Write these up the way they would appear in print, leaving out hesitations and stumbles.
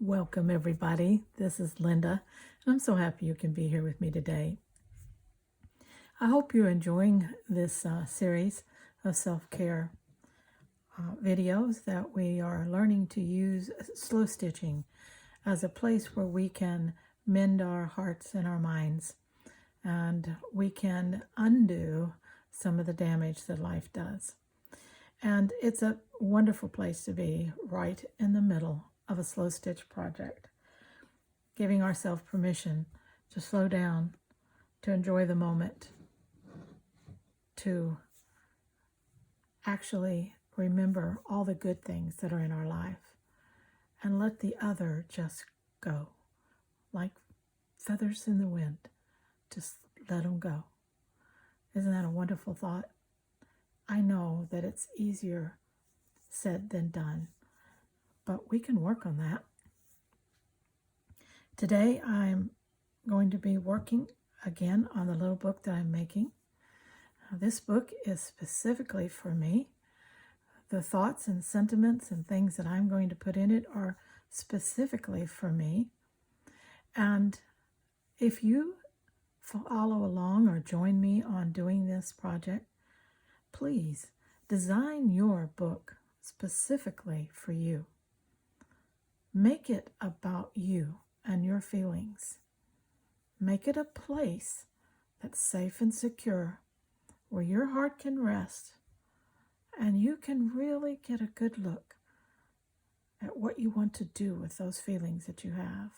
Welcome, everybody. This is Linda, and I'm so happy you can be here with me today. I hope you're enjoying this series of self-care videos that we are learning to use slow stitching as a place where we can mend our hearts and our minds, and we can undo some of the damage that life does. And it's a wonderful place to be, right in the middle of a slow stitch project, giving ourselves permission to slow down, to enjoy the moment, to actually remember all the good things that are in our life and let the other just go like feathers in the wind. Just let them go. Isn't that a wonderful thought? I know that it's easier said than done, but we can work on that. Today I'm going to be working again on the little book that I'm making. This book is specifically for me. The thoughts and sentiments and things that I'm going to put in it are specifically for me. And if you follow along or join me on doing this project, please design your book specifically for you. Make it about you and your feelings. Make it a place that's safe and secure, where your heart can rest and you can really get a good look at what you want to do with those feelings that you have.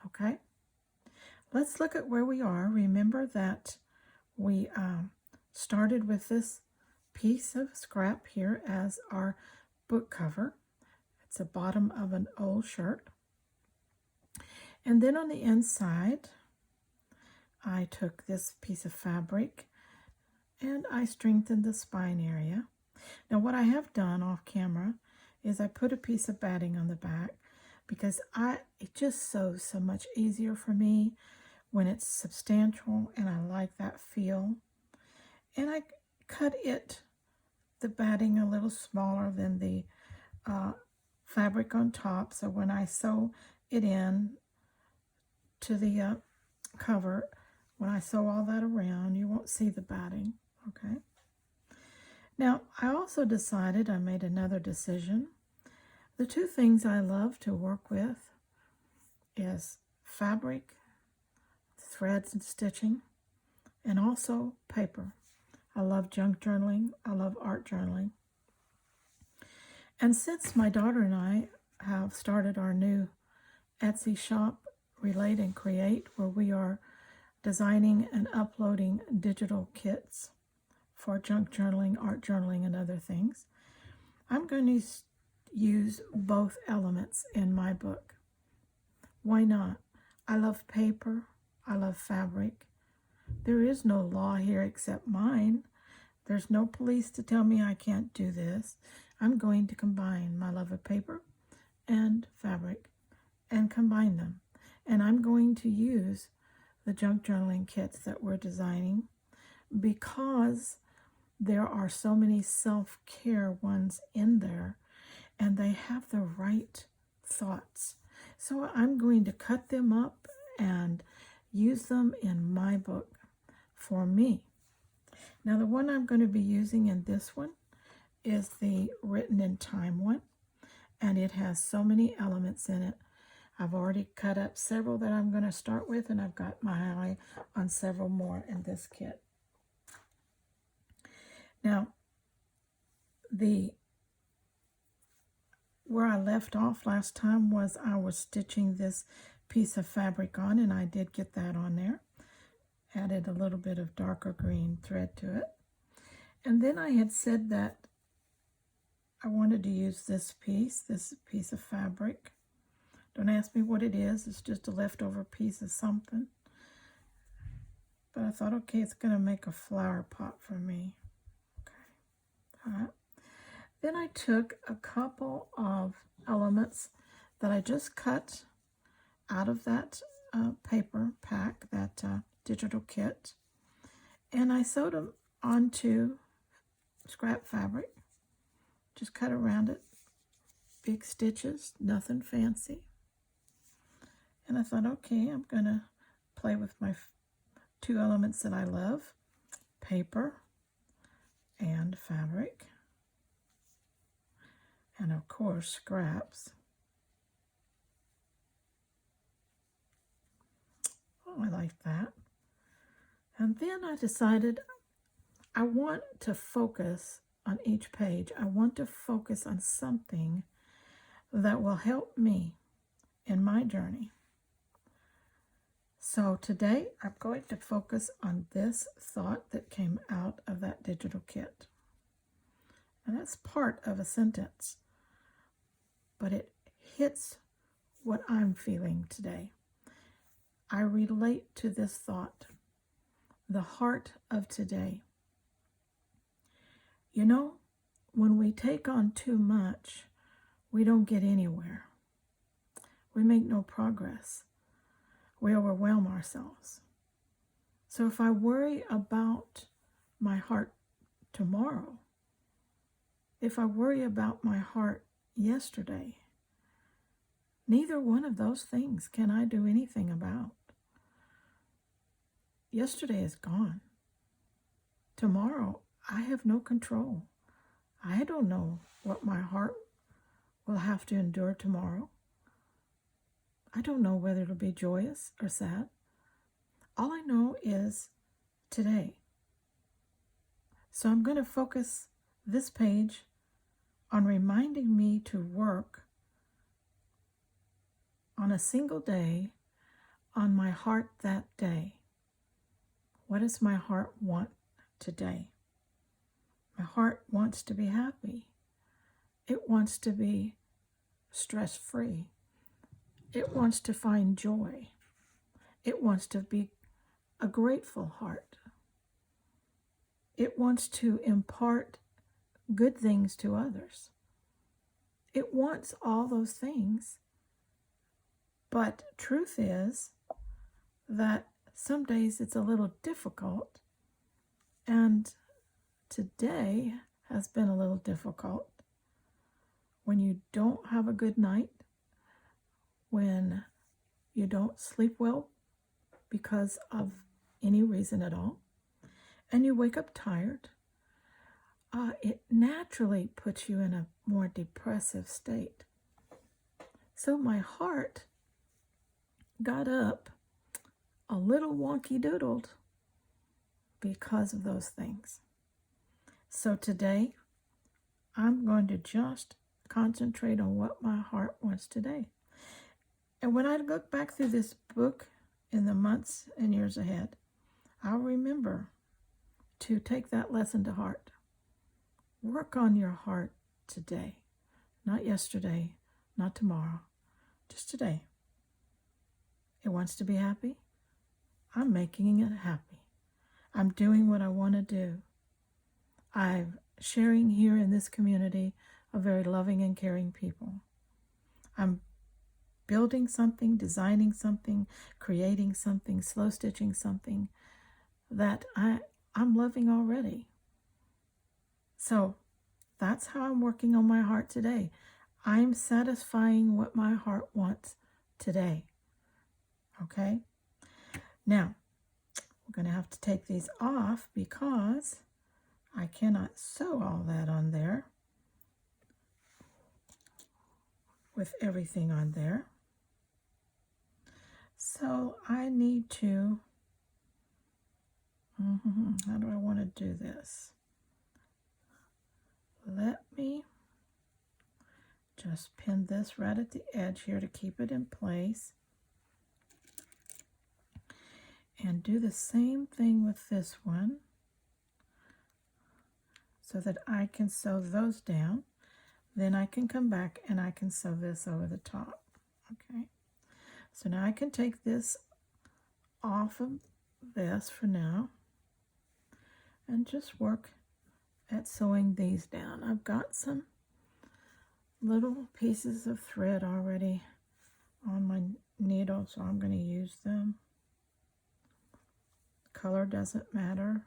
Okay? Let's look at where we are. Remember that we started with this piece of scrap here as our book cover. It's the bottom of an old shirt. And then on the inside, I took this piece of fabric and I strengthened the spine area. Now what I have done off camera is I put a piece of batting on the back because it just sews so much easier for me when it's substantial, and I like that feel. And I cut the batting a little smaller than the fabric on top, so when I sew it in to the cover, when I sew all that around, you won't see the batting. Okay. Now I also decided, I made another decision. The two things I love to work with is fabric, threads and stitching, and also paper. I love junk journaling. I love art journaling. And since my daughter and I have started our new Etsy shop, Relate and Create, where we are designing and uploading digital kits for junk journaling, art journaling, and other things, I'm going to use both elements in my book. Why not? I love paper. I love fabric. There is no law here except mine. There's no police to tell me I can't do this. I'm going to combine my love of paper and fabric and combine them. And I'm going to use the junk journaling kits that we're designing because there are so many self-care ones in there and they have the right thoughts. So I'm going to cut them up and use them in my book for me. Now the one I'm going to be using in this one is the Written in Time one, and it has so many elements in it. I've already cut up several that I'm going to start with, and I've got my eye on several more in this kit. Now, where I left off last time was I was stitching this piece of fabric on, and I did get that on there. Added a little bit of darker green thread to it. And then I had said that I wanted to use this piece of fabric. Don't ask me what it is. It's just a leftover piece of something. But I thought, okay, it's going to make a flower pot for me. Okay. All right. Then I took a couple of elements that I just cut out of that paper pack, that digital kit, and I sewed them onto scrap fabric. Just cut around it, big stitches, nothing fancy. And I thought, okay, I'm going to play with my two elements that I love, paper and fabric, and of course scraps. Oh, I like that. And then I decided I want to focus on each page. I want to focus on something that will help me in my journey. So today I'm going to focus on this thought that came out of that digital kit. And that's part of a sentence, but it hits what I'm feeling today. I relate to this thought, the heart of today. You know, when we take on too much, we don't get anywhere. We make no progress. We overwhelm ourselves. So if I worry about my heart tomorrow, if I worry about my heart yesterday, neither one of those things can I do anything about. Yesterday is gone. Tomorrow, I have no control. I don't know what my heart will have to endure tomorrow. I don't know whether it'll be joyous or sad. All I know is today. So I'm going to focus this page on reminding me to work on a single day on my heart that day. What does my heart want today? My heart wants to be happy. It wants to be stress-free. It wants to find joy. It wants to be a grateful heart. It wants to impart good things to others. It wants all those things. But truth is that some days it's a little difficult, and today has been a little difficult. When you don't have a good night, when you don't sleep well because of any reason at all, and you wake up tired, it naturally puts you in a more depressive state. So my heart got up a little wonky doodled because of those things. So today, I'm going to just concentrate on what my heart wants today. And when I look back through this book in the months and years ahead, I'll remember to take that lesson to heart. Work on your heart today, not yesterday, not tomorrow, just today. It wants to be happy. I'm making it happy. I'm doing what I want to do. I'm sharing here in this community of very loving and caring people. I'm building something, designing something, creating something, slow stitching something that I'm loving already. So that's how I'm working on my heart today. I'm satisfying what my heart wants today. Okay? Now, we're going to have to take these off because I cannot sew all that on there with everything on there. So I need to, how do I want to do this? Let me just pin this right at the edge here to keep it in place. And do the same thing with this one so that I can sew those down. Then I can come back and I can sew this over the top. Okay. So now I can take this off of this for now and just work at sewing these down. I've got some little pieces of thread already on my needle, so I'm going to use them. Color doesn't matter.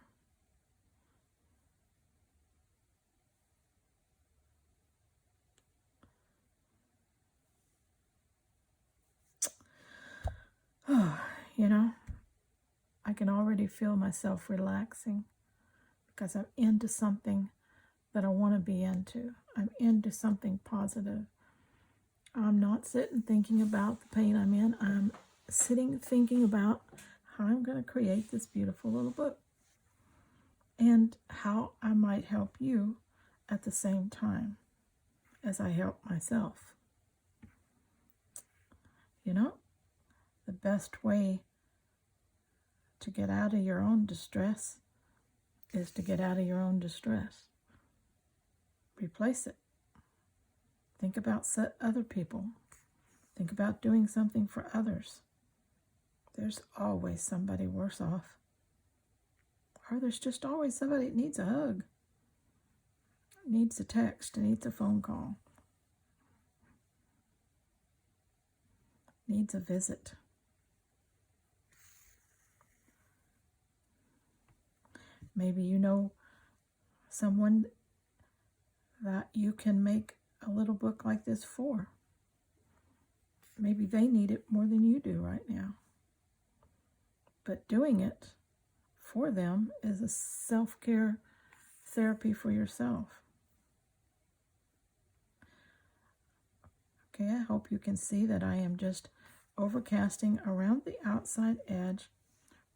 You know, I can already feel myself relaxing because I'm into something that I want to be into. I'm into something positive. I'm not sitting thinking about the pain I'm in. I'm sitting thinking about how I'm going to create this beautiful little book and how I might help you at the same time as I help myself. You know, the best way to get out of your own distress is to get out of your own distress. Replace it. Think about other people. Think about doing something for others. There's always somebody worse off. Or there's just always somebody that needs a hug, needs a text, needs a phone call, needs a visit. Maybe you know someone that you can make a little book like this for. Maybe they need it more than you do right now. But doing it for them is a self-care therapy for yourself. Okay, I hope you can see that I am just overcasting around the outside edge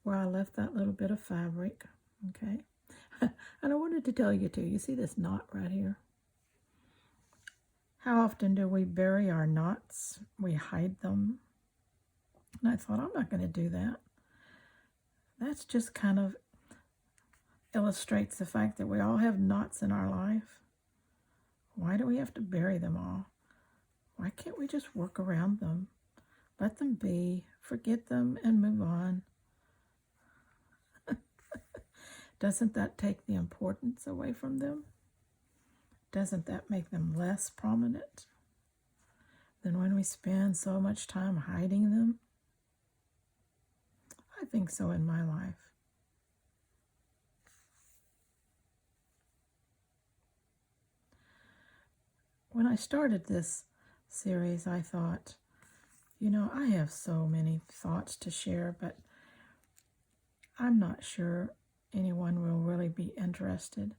where I left that little bit of fabric. Okay, and I wanted to tell you too, you see this knot right here? How often do we bury our knots? We hide them. And I thought, I'm not going to do that. That's just kind of illustrates the fact that we all have knots in our life. Why do we have to bury them all? Why can't we just work around them? Let them be, forget them, and move on. Doesn't that take the importance away from them? Doesn't that make them less prominent than when we spend so much time hiding them? I think so in my life. When I started this series, I thought, you know, I have so many thoughts to share, but I'm not sure anyone will really be interested.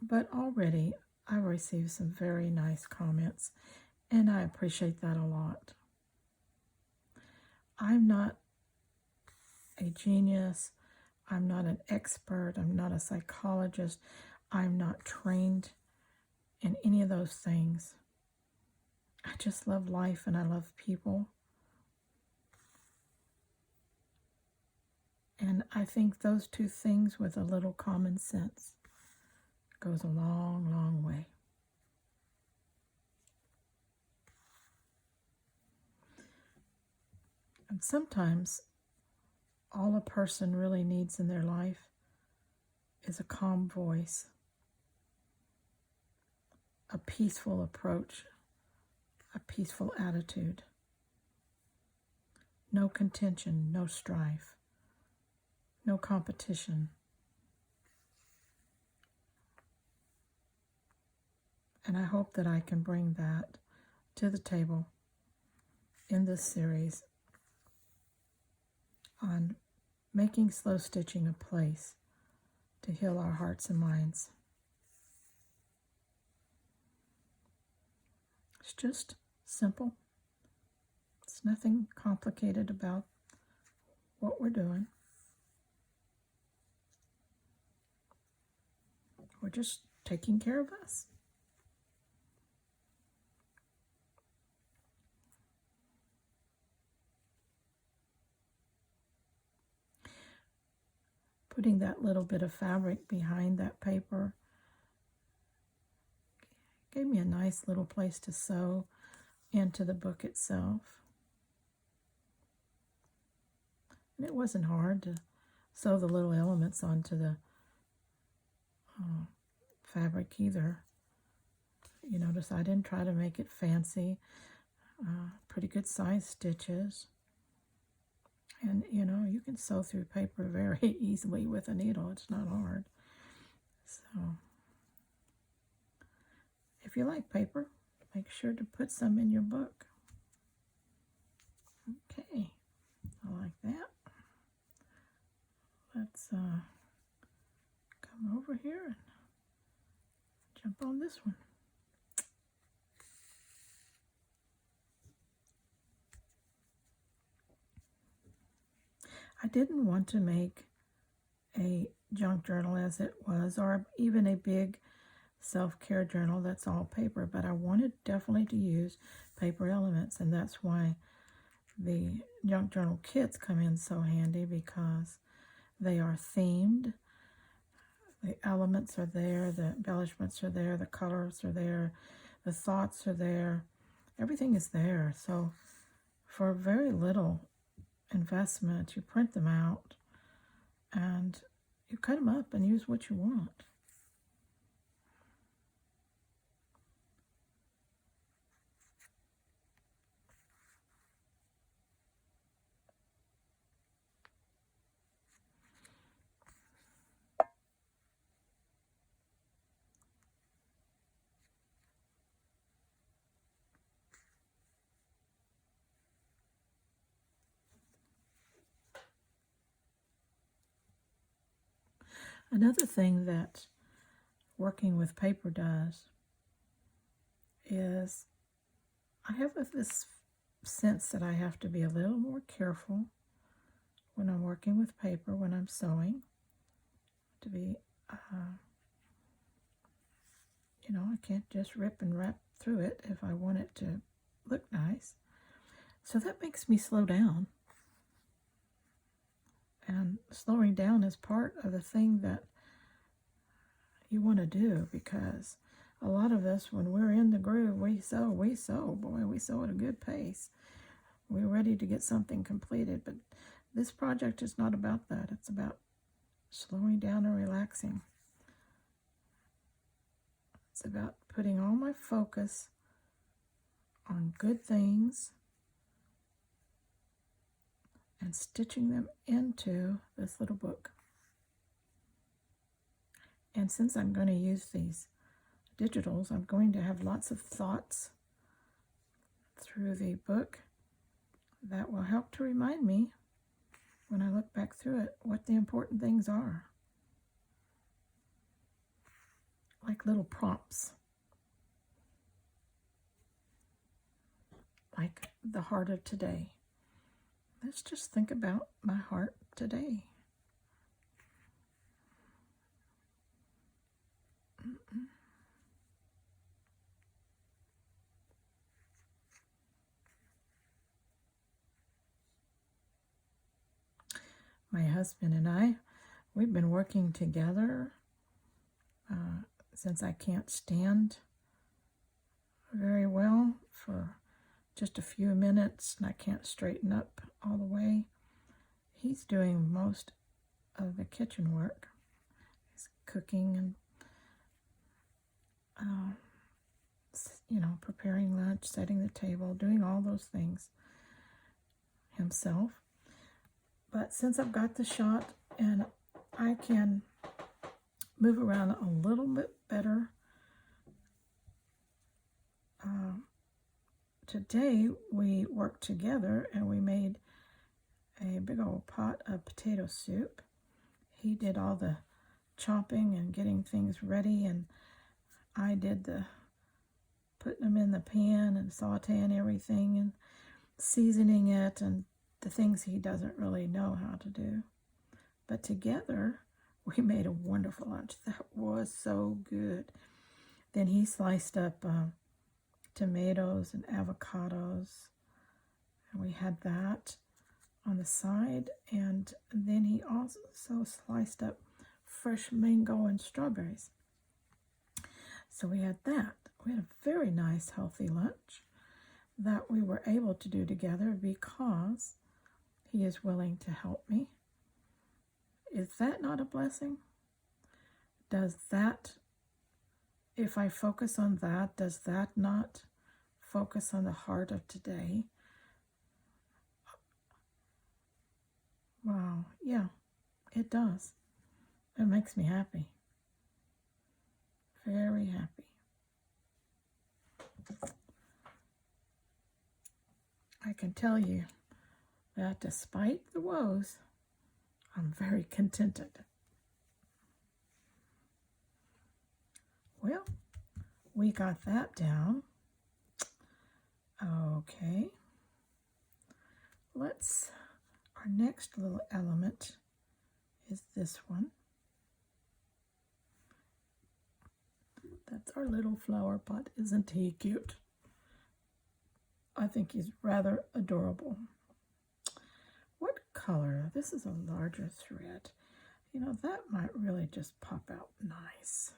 But already I've received some very nice comments, and I appreciate that a lot. I'm not a genius. I'm not an expert. I'm not a psychologist. I'm not trained in any of those things. I just love life and I love people. And I think those two things with a little common sense goes a long, long way. And sometimes all a person really needs in their life is a calm voice, a peaceful approach, a peaceful attitude. No contention, no strife, no competition. And I hope that I can bring that to the table in this series on making slow stitching a place to heal our hearts and minds. It's just simple. It's nothing complicated about what we're doing. We're just taking care of us. Putting that little bit of fabric behind that paper gave me a nice little place to sew into the book itself. And it wasn't hard to sew the little elements onto the fabric either. You notice I didn't try to make it fancy. Pretty good size stitches. And, you know, you can sew through paper very easily with a needle. It's not hard. So, if you like paper, make sure to put some in your book. Okay. like that. Let's come over here and jump on this one. I didn't want to make a junk journal as it was, or even a big self-care journal that's all paper, but I wanted definitely to use paper elements, and that's why the junk journal kits come in so handy, because they are themed. The elements are there, the embellishments are there, the colors are there, the thoughts are there, everything is there. So for very little investment, you print them out and you cut them up and use what you want. Another thing that working with paper does is I have this sense that I have to be a little more careful when I'm working with paper, when I'm sewing, to be, I can't just rip and wrap through it if I want it to look nice. So that makes me slow down. And slowing down is part of the thing that you want to do, because a lot of us, when we're in the groove, we sew, boy, we sew at a good pace. We're ready to get something completed, but this project is not about that. It's about slowing down and relaxing. It's about putting all my focus on good things and stitching them into this little book. And since I'm going to use these digitals, I'm going to have lots of thoughts through the book that will help to remind me, when I look back through it, what the important things are. Like little prompts. Like the heart of today. Let's just think about my heart today. My husband and I, we've been working together since I can't stand very well for just a few minutes and I can't straighten up all the way. He's doing most of the kitchen work. He's cooking and preparing lunch, setting the table, doing all those things himself. But since I've got the shot and I can move around a little bit better, today we worked together and we made a big old pot of potato soup. He did all the chopping and getting things ready, and I did the putting them in the pan and sauteing everything and seasoning it and the things he doesn't really know how to do. But together, we made a wonderful lunch. That was so good. Then he sliced up tomatoes and avocados, and we had that on the side. And then he also sliced up fresh mango and strawberries. So we had that. We had a very nice, healthy lunch that we were able to do together because he is willing to help me. Is that not a blessing? Does that, if I focus on that, does that not focus on the heart of today? Wow, yeah, it does. It makes me happy. Very happy. I can tell you that despite the woes, I'm very contented. Well, we got that down. Okay. Our next little element is this one. That's our little flower pot. Isn't he cute? I think he's rather adorable. What color? This is a larger thread. You know, that might really just pop out nice.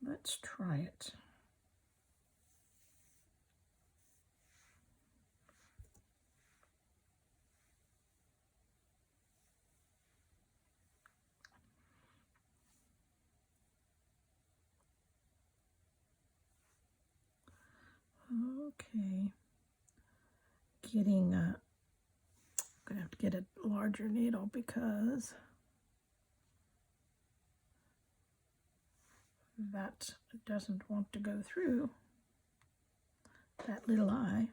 Let's try it. Okay. I'm gonna have to get a larger needle because that doesn't want to go through that little eye.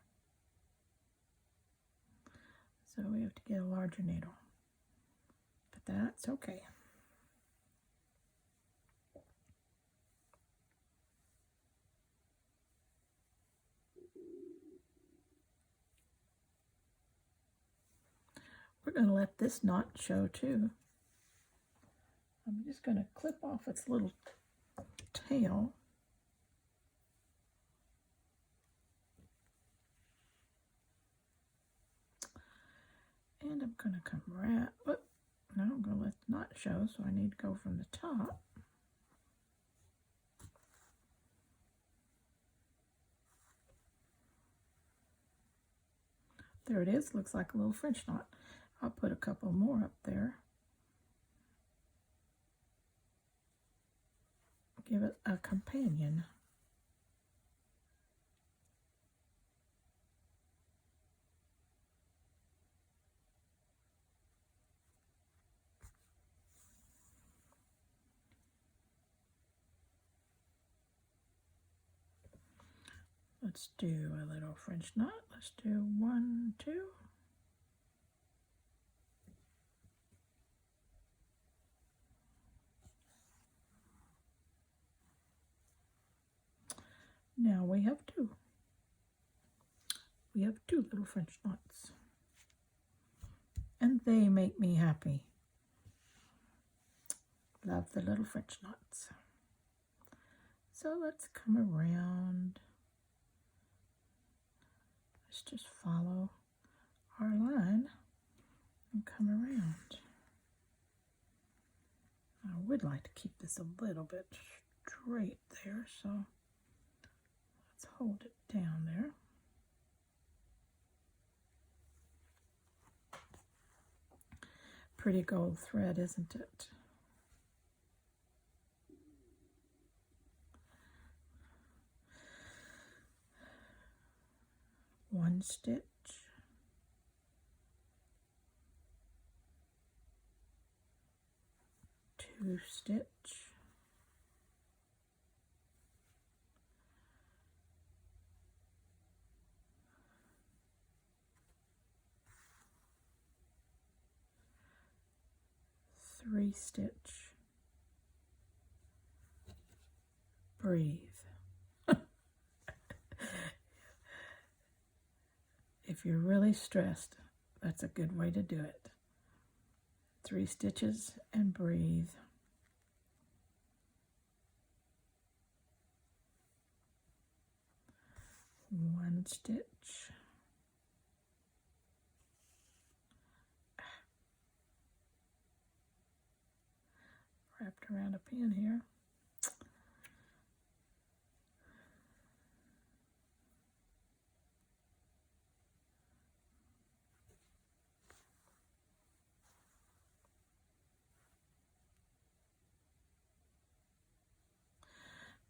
So we have to get a larger needle. But that's okay. We're going to let this knot show too. I'm just going to clip off its little tail. And I'm going to come right, now I'm going to let the knot show, so I need to go from the top. There it is, looks like a little French knot. I'll put a couple more up there. Give it a companion. Let's do a little French knot. Let's do 1, 2. Now we have 2. We have 2 little French knots. And they make me happy. Love the little French knots. So let's come around. Let's just follow our line and come around. I would like to keep this a little bit straight there, so let's hold it down there. Pretty gold thread, isn't it? One stitch, two stitch, three stitch, breathe. If you're really stressed, that's a good way to do it. 3 stitches and breathe. One stitch. Wrapped around a pin here.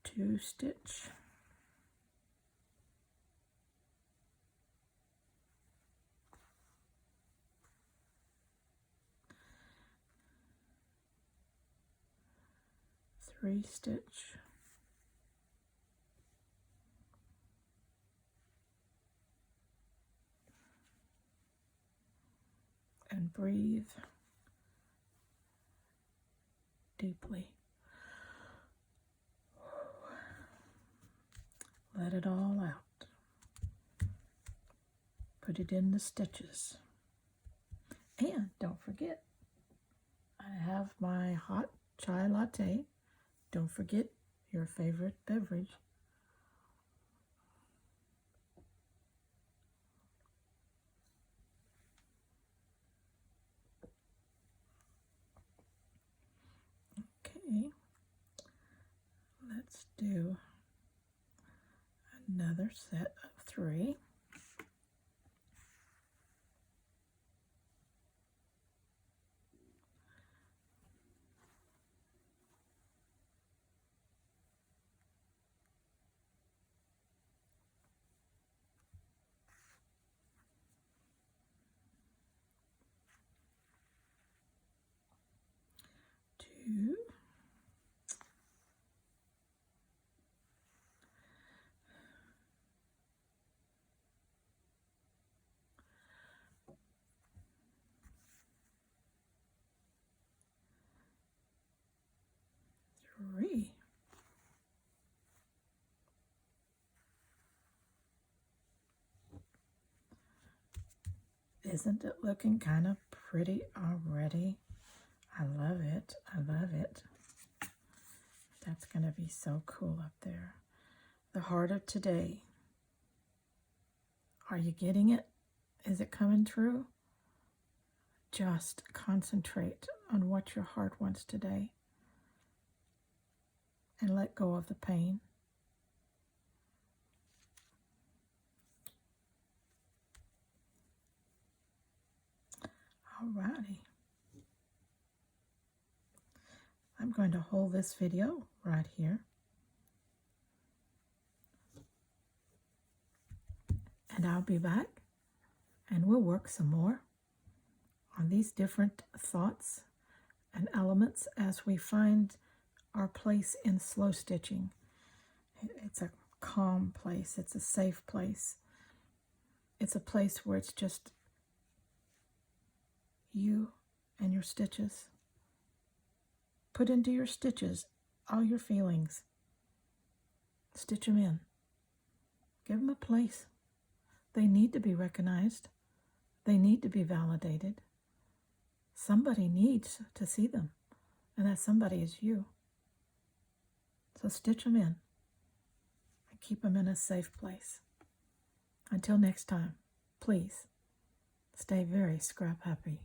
Two stitch, three stitch, and breathe deeply. Let it all out. Put it in the stitches. And don't forget, I have my hot chai latte. Don't forget your favorite beverage. Okay, let's do another set of 3. Two. Three. Isn't it looking kind of pretty already? I love it. I love it. That's going to be so cool up there. The heart of today. Are you getting it? Is it coming true? Just concentrate on what your heart wants today and let go of the pain. Alrighty. I'm going to hold this video right here. And I'll be back and we'll work some more on these different thoughts and elements as we find our place in slow stitching. It's a calm place. It's a safe place. It's a place where it's just you and your stitches. Put into your stitches all your feelings. Stitch them in. Give them a place. They need to be recognized. They need to be validated. Somebody needs to see them, and that somebody is you. So stitch them in and keep them in a safe place. Until next time, please stay very scrap happy.